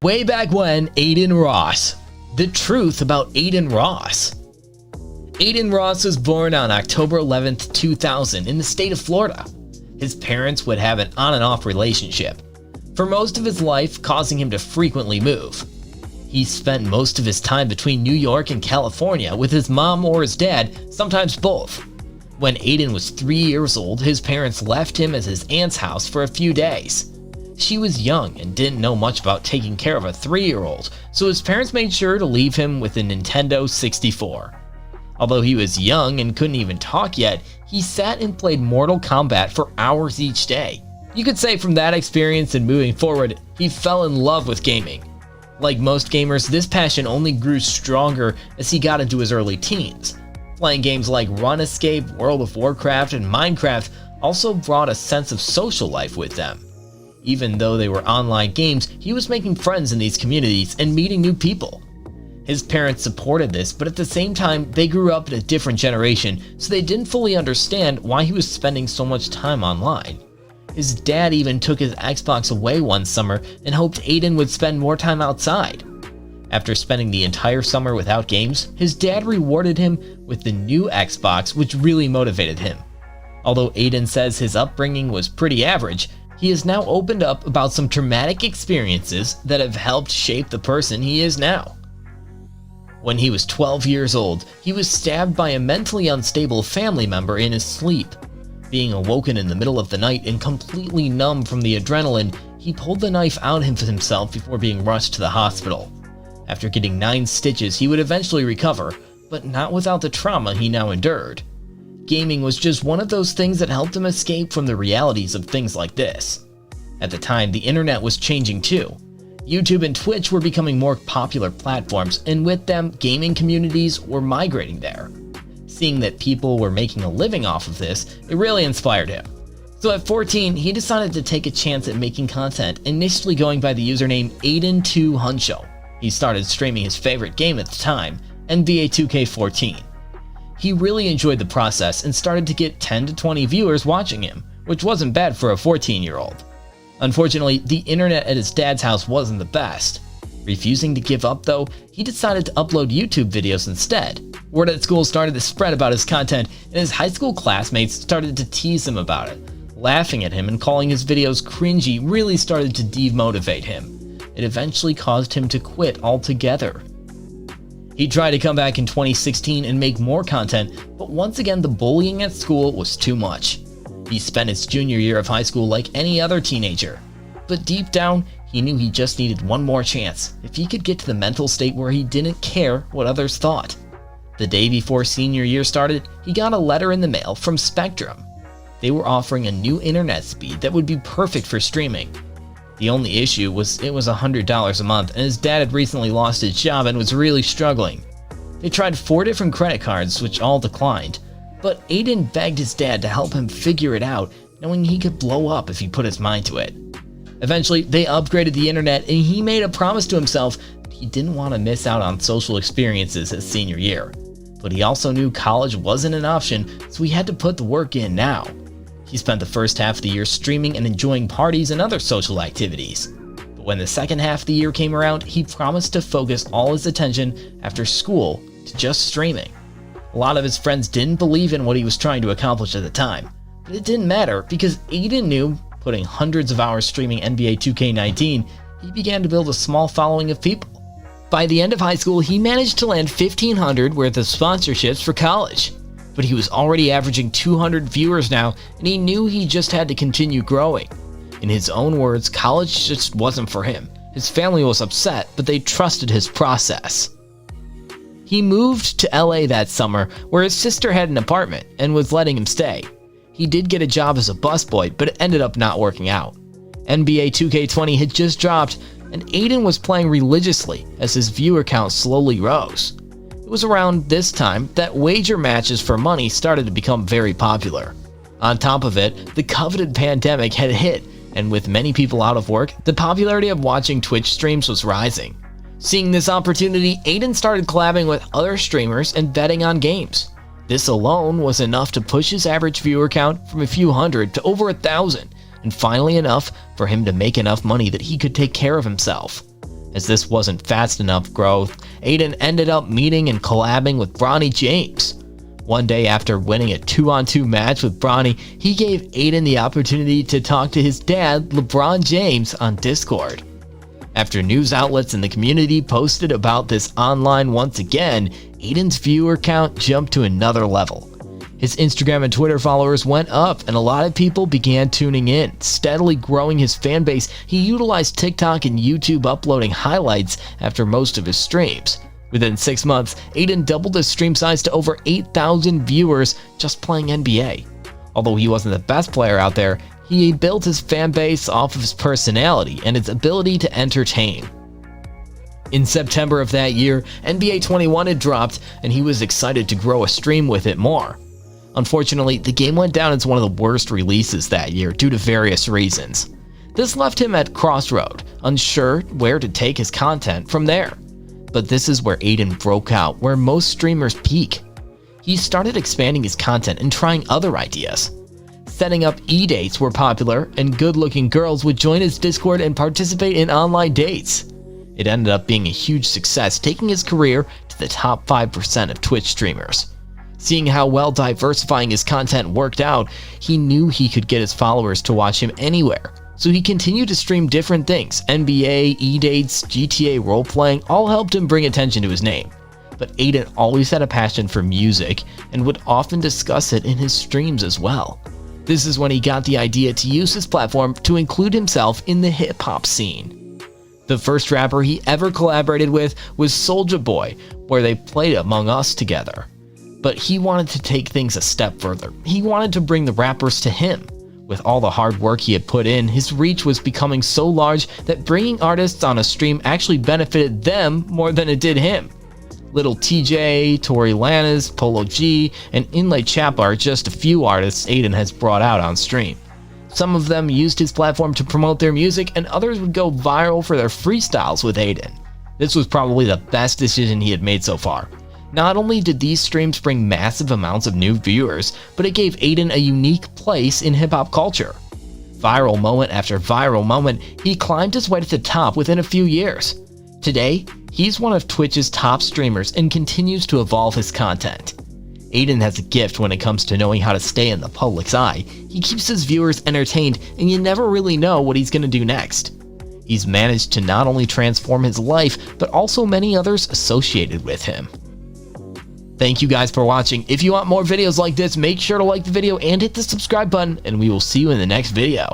Way back when, Adin Ross. The truth about Adin Ross. Adin Ross was born on October 11th, 2000 in the state of Florida. His parents would have an on and off relationship, for most of his life causing him to frequently move. He spent most of his time between New York and California with his mom or his dad, sometimes both. When Aiden was 3 years old, his parents left him at his aunt's house for a few days. She was young and didn't know much about taking care of a 3-year-old, so his parents made sure to leave him with a Nintendo 64. Although he was young and couldn't even talk yet, he sat and played Mortal Kombat for hours each day. You could say from that experience and moving forward, he fell in love with gaming. Like most gamers, this passion only grew stronger as he got into his early teens. Playing games like RuneScape, World of Warcraft, and Minecraft also brought a sense of social life with them. Even though they were online games, he was making friends in these communities and meeting new people. His parents supported this, but at the same time, they grew up in a different generation, so they didn't fully understand why he was spending so much time online. His dad even took his Xbox away one summer and hoped Aiden would spend more time outside. After spending the entire summer without games, his dad rewarded him with the new Xbox, which really motivated him. Although Aiden says his upbringing was pretty average, he has now opened up about some traumatic experiences that have helped shape the person he is now. When he was 12 years old, he was stabbed by a mentally unstable family member in his sleep. Being awoken in the middle of the night and completely numb from the adrenaline, he pulled the knife out of himself before being rushed to the hospital. After getting 9 stitches, he would eventually recover, but not without the trauma he now endured. Gaming was just one of those things that helped him escape from the realities of things like this. At the time, the internet was changing too. YouTube and Twitch were becoming more popular platforms, and with them, gaming communities were migrating there. Seeing that people were making a living off of this, it really inspired him. So at 14, he decided to take a chance at making content, initially going by the username Aiden2Huncho. He started streaming his favorite game at the time, NBA 2K14. He really enjoyed the process and started to get 10 to 20 viewers watching him, which wasn't bad for a 14-year-old. Unfortunately, the internet at his dad's house wasn't the best. Refusing to give up though, he decided to upload YouTube videos instead. Word at school started to spread about his content, and his high school classmates started to tease him about it. Laughing at him and calling his videos cringy really started to demotivate him. It eventually caused him to quit altogether. He tried to come back in 2016 and make more content, but once again the bullying at school was too much. He spent his junior year of high school like any other teenager. But deep down, he knew he just needed one more chance if he could get to the mental state where he didn't care what others thought. The day before senior year started, he got a letter in the mail from Spectrum. They were offering a new internet speed that would be perfect for streaming. The only issue was it was $100 a month, and his dad had recently lost his job and was really struggling. They tried 4 different credit cards, which all declined, but Aiden begged his dad to help him figure it out, knowing he could blow up if he put his mind to it. Eventually, they upgraded the internet, and he made a promise to himself that he didn't want to miss out on social experiences his senior year. But he also knew college wasn't an option, so he had to put the work in now. He spent the first half of the year streaming and enjoying parties and other social activities. But when the second half of the year came around, he promised to focus all his attention after school to just streaming. A lot of his friends didn't believe in what he was trying to accomplish at the time, but it didn't matter because Aiden knew, putting hundreds of hours streaming NBA 2K19, he began to build a small following of people. By the end of high school, he managed to land $1,500 worth of sponsorships for college. But he was already averaging 200 viewers now, and he knew he just had to continue growing. In his own words, college just wasn't for him. His family was upset, but they trusted his process. He moved to LA that summer, where his sister had an apartment and was letting him stay. He did get a job as a busboy, but it ended up not working out. NBA 2K20 had just dropped, and Aiden was playing religiously as his viewer count slowly rose. It was around this time that wager matches for money started to become very popular. On top of it, the coveted pandemic had hit, and with many people out of work, the popularity of watching Twitch streams was rising. Seeing this opportunity, Aiden started collabing with other streamers and betting on games. This alone was enough to push his average viewer count from a few hundred to over 1,000, and finally enough for him to make enough money that he could take care of himself. As this wasn't fast enough growth, Aiden ended up meeting and collabing with Bronny James. One day after winning a 2-on-2 match with Bronny, he gave Aiden the opportunity to talk to his dad, LeBron James, on Discord. After news outlets in the community posted about this online once again, Aiden's viewer count jumped to another level. His Instagram and Twitter followers went up and a lot of people began tuning in, steadily growing his fan base. He utilized TikTok and YouTube, uploading highlights after most of his streams. Within 6 months, Aiden doubled his stream size to over 8,000 viewers just playing NBA. Although he wasn't the best player out there, he built his fan base off of his personality and his ability to entertain. In September of that year, NBA 21 had dropped and he was excited to grow a stream with it more. Unfortunately, the game went down as one of the worst releases that year due to various reasons. This left him at crossroad, unsure where to take his content from there. But this is where Aiden broke out, where most streamers peak. He started expanding his content and trying other ideas. Setting up e-dates were popular, and good-looking girls would join his Discord and participate in online dates. It ended up being a huge success, taking his career to the top 5% of Twitch streamers. Seeing how well diversifying his content worked out, he knew he could get his followers to watch him anywhere. So he continued to stream different things. NBA, e-dates, GTA role-playing all helped him bring attention to his name. But Aiden always had a passion for music and would often discuss it in his streams as well. This is when he got the idea to use his platform to include himself in the hip-hop scene. The first rapper he ever collaborated with was Soulja Boy, where they played Among Us together. But he wanted to take things a step further. He wanted to bring the rappers to him. With all the hard work he had put in, his reach was becoming so large that bringing artists on a stream actually benefited them more than it did him. Little TJ, Tory Lanez, Polo G, and Inlay Chapa are just a few artists Aiden has brought out on stream. Some of them used his platform to promote their music, and others would go viral for their freestyles with Aiden. This was probably the best decision he had made so far. Not only did these streams bring massive amounts of new viewers, but it gave Aiden a unique place in hip-hop culture. Viral moment after viral moment, he climbed his way to the top within a few years. Today, he's one of Twitch's top streamers and continues to evolve his content. Aiden has a gift when it comes to knowing how to stay in the public's eye. He keeps his viewers entertained, and you never really know what he's going to do next. He's managed to not only transform his life, but also many others associated with him. Thank you guys for watching. If you want more videos like this, make sure to like the video and hit the subscribe button, and we will see you in the next video.